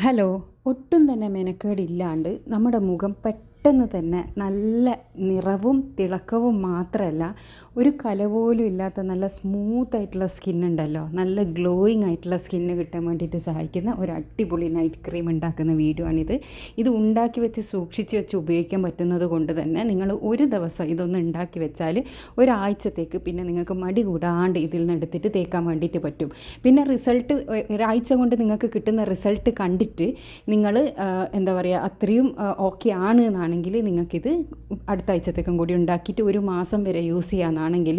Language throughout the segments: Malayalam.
ഹലോ. ഒട്ടും തന്നെ മെനക്കേടില്ലാണ്ട് നമ്മുടെ മുഖം പെട്ടെന്ന് തന്നെ നല്ല നിറവും തിളക്കവും മാത്രമല്ല, ഒരു കല പോലും ഇല്ലാത്ത നല്ല സ്മൂത്തായിട്ടുള്ള സ്കിന്നുണ്ടല്ലോ, നല്ല ഗ്ലോയിങ് ആയിട്ടുള്ള സ്കിന്ന് കിട്ടാൻ വേണ്ടിയിട്ട് സഹായിക്കുന്ന ഒരു അടിപൊളി നൈറ്റ് ക്രീം ഉണ്ടാക്കുന്ന വീഡിയോ ആണിത്. ഇത് ഉണ്ടാക്കി വെച്ച് സൂക്ഷിച്ച് വെച്ച് ഉപയോഗിക്കാൻ പറ്റുന്നത് കൊണ്ട് തന്നെ നിങ്ങൾ ഒരു ദിവസം ഇതൊന്ന് ഉണ്ടാക്കി വെച്ചാൽ ഒരാഴ്ചത്തേക്ക് പിന്നെ നിങ്ങൾക്ക് മടി കൂടാണ്ട് ഇതിൽ നിന്ന് എടുത്തിട്ട് തേക്കാൻ വേണ്ടിയിട്ട് പറ്റും. പിന്നെ റിസൾട്ട് ഒരാഴ്ച കൊണ്ട് നിങ്ങൾക്ക് കിട്ടുന്ന റിസൾട്ട് കണ്ടിട്ട് നിങ്ങൾ എന്താ പറയുക, അത്രയും ഓക്കെ ആണ് എന്നാണെങ്കിൽ നിങ്ങൾക്കിത് അടുത്ത ആഴ്ചത്തേക്കും കൂടി ഉണ്ടാക്കിയിട്ട് ഒരു മാസം വരെ യൂസ് ചെയ്യാമെന്നാണെങ്കിൽ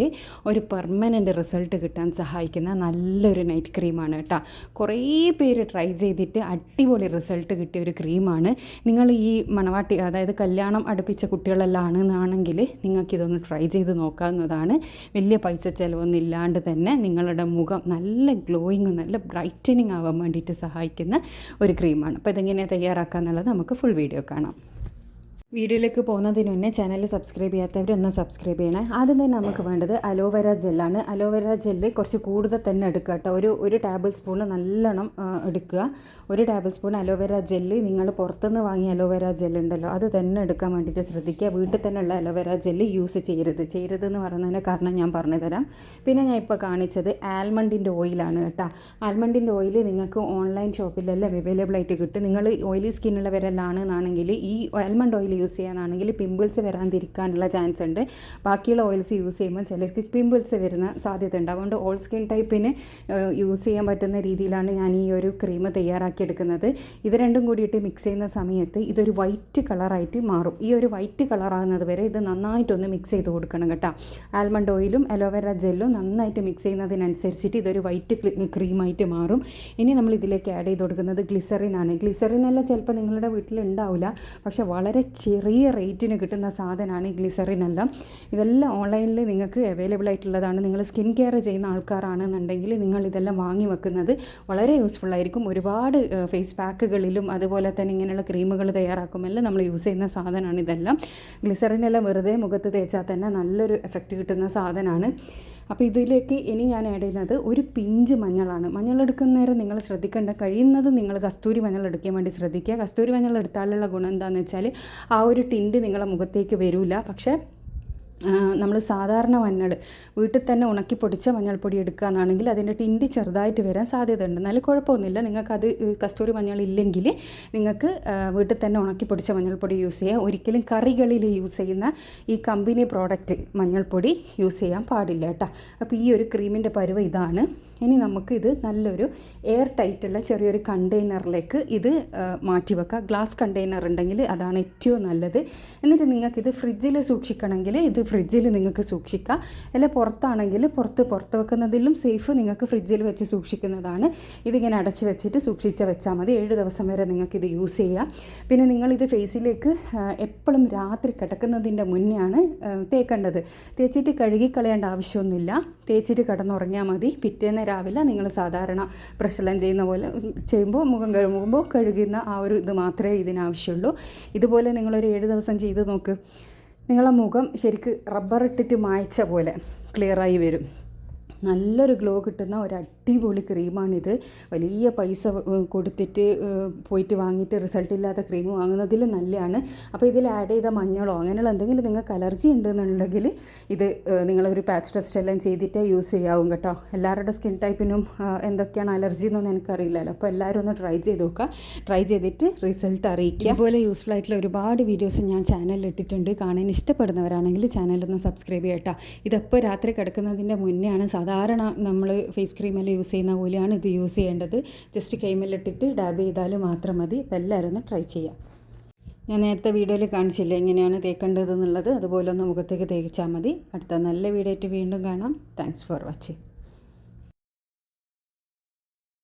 ഒരു പെർമനൻ്റ് റിസൾട്ട് കിട്ടാൻ സഹായിക്കുന്ന നല്ലൊരു നൈറ്റ് ക്രീമാണ് കേട്ടോ. കുറേ പേര് ട്രൈ ചെയ്തിട്ട് അടിപൊളി റിസൾട്ട് കിട്ടിയ ഒരു ക്രീമാണ്. നിങ്ങൾ ഈ മണവാട്ടി, അതായത് കല്യാണം അടുപ്പിച്ച കുട്ടികളെല്ലാം ആണെന്നാണെങ്കിൽ നിങ്ങൾക്കിതൊന്ന് ട്രൈ ചെയ്ത് നോക്കാവുന്നതാണ്. വലിയ പൈസ ചിലവൊന്നും ഇല്ലാണ്ട് തന്നെ നിങ്ങളുടെ മുഖം നല്ല ഗ്ലോയിങ്, നല്ല ബ്രൈറ്റനിങ് ആവാൻ വേണ്ടിയിട്ട് സഹായിക്കുന്ന ഒരു ക്രീമാണ്. അപ്പോൾ ഇതെങ്ങനെ തയ്യാറാക്കുക എന്നുള്ളത് നമുക്ക് ഫുൾ വീഡിയോ കാണാം. വീഡിയോയിലേക്ക് പോകുന്നതിന് മുന്നേ ചാനൽ സബ്സ്ക്രൈബ് ചെയ്യാത്തവരൊന്ന് സബ്സ്ക്രൈബ് ചെയ്യണേ. ആദ്യം തന്നെ നമുക്ക് വേണ്ടത് അലോവേര ജെല്ലാണ്. അലോവേര ജെല്ല് കുറച്ച് കൂടുതൽ തന്നെ എടുക്കുക കേട്ടോ. ഒരു ടേബിൾ സ്പൂൺ നല്ലോണം എടുക്കുക. ഒരു ടേബിൾ സ്പൂൺ അലോവേര ജെല്ല്, നിങ്ങൾ പുറത്തുനിന്ന് വാങ്ങിയ അലോവേര ജെല്ലുണ്ടല്ലോ അത് തന്നെ എടുക്കാൻ വേണ്ടിയിട്ട് ശ്രദ്ധിക്കുക. വീട്ടിൽ തന്നെയുള്ള അലോവേര ജെല്ല് യൂസ് ചെയ്യരുതെന്ന് പറയുന്നതിന് കാരണം ഞാൻ പറഞ്ഞു തരാം. പിന്നെ ഞാൻ ഇപ്പോൾ കാണിച്ചത് ആൽമണ്ടിൻ്റെ ഓയിലാണ് കേട്ടോ. ആൽമണ്ടിൻ്റെ ഓയിൽ നിങ്ങൾക്ക് ഓൺലൈൻ ഷോപ്പിലെല്ലാം അവൈലബിൾ ആയിട്ട് കിട്ടും. നിങ്ങൾ ഓയിലി സ്കിന്നുള്ളവരെല്ലാണെന്നാണെങ്കിൽ ഈ ആൽമണ്ട് ഓയിൽ യൂസ് ചെയ്യാനാണെങ്കിൽ പിമ്പിൾസ് വരാതിരിക്കാനുള്ള ചാൻസ് ഉണ്ട്. ബാക്കിയുള്ള ഓയിൽസ് യൂസ് ചെയ്യുമ്പോൾ ചിലർക്ക് പിമ്പിൾസ് വരുന്ന സാധ്യത ഉണ്ട്. അതുകൊണ്ട് ഓൾ സ്കിൻ ടൈപ്പിന് യൂസ് ചെയ്യാൻ പറ്റുന്ന രീതിയിലാണ് ഞാൻ ഈ ഒരു ക്രീം തയ്യാറാക്കിയെടുക്കുന്നത്. ഇത് രണ്ടും കൂടിയിട്ട് മിക്സ് ചെയ്യുന്ന സമയത്ത് ഇതൊരു വൈറ്റ് കളറായിട്ട് മാറും. ഈ ഒരു വൈറ്റ് കളറാകുന്നത് വരെ ഇത് നന്നായിട്ടൊന്ന് മിക്സ് ചെയ്ത് കൊടുക്കണം കേട്ടോ. ആൽമണ്ട് ഓയിലും അലോവേര ജെല്ലും നന്നായിട്ട് മിക്സ് ചെയ്യുന്നതിനനുസരിച്ചിട്ട് ഇതൊരു വൈറ്റ് ക്രീമായിട്ട് മാറും. ഇനി നമ്മൾ ഇതിലേക്ക് ആഡ് ചെയ്ത് കൊടുക്കുന്നത് ഗ്ലിസറിനാണ്. ഗ്ലിസറിനെല്ലാം ചിലപ്പോൾ നിങ്ങളുടെ വീട്ടിലുണ്ടാവില്ല, പക്ഷേ വളരെ ചെറിയ റേറ്റിന് കിട്ടുന്ന സാധനമാണ് ഈ ഗ്ലിസറിനെല്ലാം. ഇതെല്ലാം ഓൺലൈനിൽ നിങ്ങൾക്ക് അവൈലബിൾ ആയിട്ടുള്ളതാണ്. നിങ്ങൾ സ്കിൻ കെയർ ചെയ്യുന്ന ആൾക്കാരാണെന്നുണ്ടെങ്കിൽ നിങ്ങൾ ഇതെല്ലാം വാങ്ങി വെക്കുന്നത് വളരെ യൂസ്ഫുള്ളായിരിക്കും. ഒരുപാട് ഫേസ് പാക്കുകളിലും അതുപോലെ തന്നെ ഇങ്ങനെയുള്ള ക്രീമുകൾ തയ്യാറാക്കുമെല്ലാം നമ്മൾ യൂസ് ചെയ്യുന്ന സാധനമാണ് ഇതെല്ലാം. ഗ്ലിസറിനെല്ലാം വെറുതെ മുഖത്ത് തേച്ചാൽ തന്നെ നല്ലൊരു എഫക്റ്റ് കിട്ടുന്ന സാധനമാണ്. അപ്പോൾ ഇതിലേക്ക് ഇനി ഞാൻ ആഡ് ചെയ്യുന്നത് ഒരു പിഞ്ച് മഞ്ഞളാണ്. മഞ്ഞൾ എടുക്കുന്ന നേരം നിങ്ങൾ ശ്രദ്ധിക്കേണ്ട, കഴിയുന്നത് നിങ്ങൾ കസ്തൂരി മഞ്ഞൾ എടുക്കാൻ വേണ്ടി ശ്രദ്ധിക്കുക. കസ്തൂരി മഞ്ഞൾ എടുത്താലുള്ള ഗുണം എന്താണെന്ന് വെച്ചാൽ ആ ഒരു ടിൻറ്റ് നിങ്ങളുടെ മുഖത്തേക്ക് വരില്ല. പക്ഷേ നമ്മൾ സാധാരണ മഞ്ഞൾ വീട്ടിൽ തന്നെ ഉണക്കി പൊടിച്ച മഞ്ഞൾപ്പൊടി എടുക്കുക എന്നാണെങ്കിൽ അതിൻ്റെ ടിൻറ്റ് ചെറുതായിട്ട് വരാൻ സാധ്യതയുണ്ട്. എന്നാലും കുഴപ്പമൊന്നുമില്ല. നിങ്ങൾക്കത് കസ്തൂരി മഞ്ഞൾ ഇല്ലെങ്കിൽ നിങ്ങൾക്ക് വീട്ടിൽ തന്നെ ഉണക്കി പൊടിച്ച മഞ്ഞൾപ്പൊടി യൂസ് ചെയ്യുക. ഒരിക്കലും കറികളിൽ യൂസ് ചെയ്യുന്ന ഈ കമ്പനി പ്രോഡക്റ്റ് മഞ്ഞൾപ്പൊടി യൂസ് ചെയ്യാൻ പാടില്ല കേട്ടോ. അപ്പോൾ ഈ ഒരു ക്രീമിൻ്റെ പരുവം ഇതാണ്. ഇനി നമുക്കിത് നല്ലൊരു എയർ ടൈറ്റുള്ള ചെറിയൊരു കണ്ടെയ്നറിലേക്ക് ഇത് മാറ്റി വെക്കുക. ഗ്ലാസ് കണ്ടെയ്നർ ഉണ്ടെങ്കിൽ അതാണ് ഏറ്റവും നല്ലത്. എന്നിട്ട് നിങ്ങൾക്കിത് ഫ്രിഡ്ജിൽ സൂക്ഷിക്കണമെങ്കിൽ ഇത് ഫ്രിഡ്ജിൽ നിങ്ങൾക്ക് സൂക്ഷിക്കാം. അല്ല പുറത്താണെങ്കിൽ പുറത്ത് വെക്കുന്നതിലും സേഫ് നിങ്ങൾക്ക് ഫ്രിഡ്ജിൽ വെച്ച് സൂക്ഷിക്കുന്നതാണ്. ഇതിങ്ങനെ അടച്ച് വെച്ചിട്ട് സൂക്ഷിച്ച് വെച്ചാൽ മതി. 7 ദിവസം വരെ നിങ്ങൾക്കിത് യൂസ് ചെയ്യാം. പിന്നെ നിങ്ങളിത് ഫേസിലേക്ക് എപ്പോഴും രാത്രി കിടക്കുന്നതിൻ്റെ മുന്നെയാണ് തേക്കേണ്ടത്. തേച്ചിട്ട് കഴുകിക്കളയേണ്ട ആവശ്യമൊന്നുമില്ല. തേച്ചിട്ട് കിടന്നുറങ്ങിയാൽ മതി. പിറ്റേന്ന് രാവിലെ നിങ്ങൾ സാധാരണ ബ്രഷെല്ലാം ചെയ്യുന്ന പോലെ ചെയ്യുമ്പോൾ മുഖം കഴുകുമ്പോൾ കഴുകുന്ന ആ ഒരു ഇത് മാത്രമേ ഇതിനാവശ്യമുള്ളൂ. ഇതുപോലെ നിങ്ങളൊരു 7 ദിവസം ചെയ്ത് നോക്ക്. നിങ്ങളെ മുഖം ശരിക്ക് റബ്ബർ ഇട്ടിട്ട് മായ്ച്ച പോലെ ക്ലിയറായി വരും. നല്ലൊരു ഗ്ലോ കിട്ടുന്ന ഒരു അടിപൊളി ക്രീമാണിത്. വലിയ പൈസ കൊടുത്തിട്ട് പോയിട്ട് വാങ്ങിയിട്ട് റിസൾട്ട് ഇല്ലാത്ത ക്രീം വാങ്ങുന്നതിൽ നല്ലതാണ്. അപ്പോൾ ഇതിൽ ആഡ് ചെയ്ത മഞ്ഞളോ അങ്ങനെയുള്ള എന്തെങ്കിലും നിങ്ങൾക്ക് അലർജി ഉണ്ടെന്നുണ്ടെങ്കിൽ ഇത് നിങ്ങളൊരു പാച്ച് ടെസ്റ്റ് എല്ലാം ചെയ്തിട്ടേ യൂസ് ചെയ്യാവും കേട്ടോ. എല്ലാവരുടെ സ്കിൻ ടൈപ്പിനും എന്തൊക്കെയാണ് അലർജി എന്നൊന്നും എനിക്കറിയില്ലല്ലോ. അപ്പോൾ എല്ലാവരും ഒന്ന് ട്രൈ ചെയ്ത് നോക്കുക. ട്രൈ ചെയ്തിട്ട് റിസൾട്ട് അറിയിക്കുക. അതുപോലെ യൂസ്ഫുൾ ആയിട്ടുള്ള ഒരുപാട് വീഡിയോസ് ഞാൻ ചാനലിൽ ഇട്ടിട്ടുണ്ട്. കാണാൻ ഇഷ്ടപ്പെടുന്നവരാണെങ്കിൽ ചാനലൊന്ന് സബ്സ്ക്രൈബ് ചെയ്യട്ടോ. ഇതെപ്പോൾ രാത്രി കിടക്കുന്നതിൻ്റെ മുന്നെയാണ് സാധാരണ നമ്മൾ ഫേസ് ക്രീമെല്ലാം യൂസ് ചെയ്യുന്ന പോലെയാണ് ഇത് യൂസ് ചെയ്യേണ്ടത്. ജസ്റ്റ് കൈമേലിട്ടിട്ട് ഡാബ് ചെയ്താൽ മാത്രം മതി. അപ്പോൾ എല്ലാവരും ഒന്ന് ട്രൈ ചെയ്യാം. ഞാൻ നേരത്തെ വീഡിയോയിൽ കാണിച്ചില്ല എങ്ങനെയാണ് തേക്കേണ്ടതെന്നുള്ളത്. അതുപോലെ ഒന്ന് മുഖത്തേക്ക് തേച്ചാൽ മതി. അടുത്ത നല്ല വീഡിയോ ആയിട്ട് വീണ്ടും കാണാം. Thanks for watching.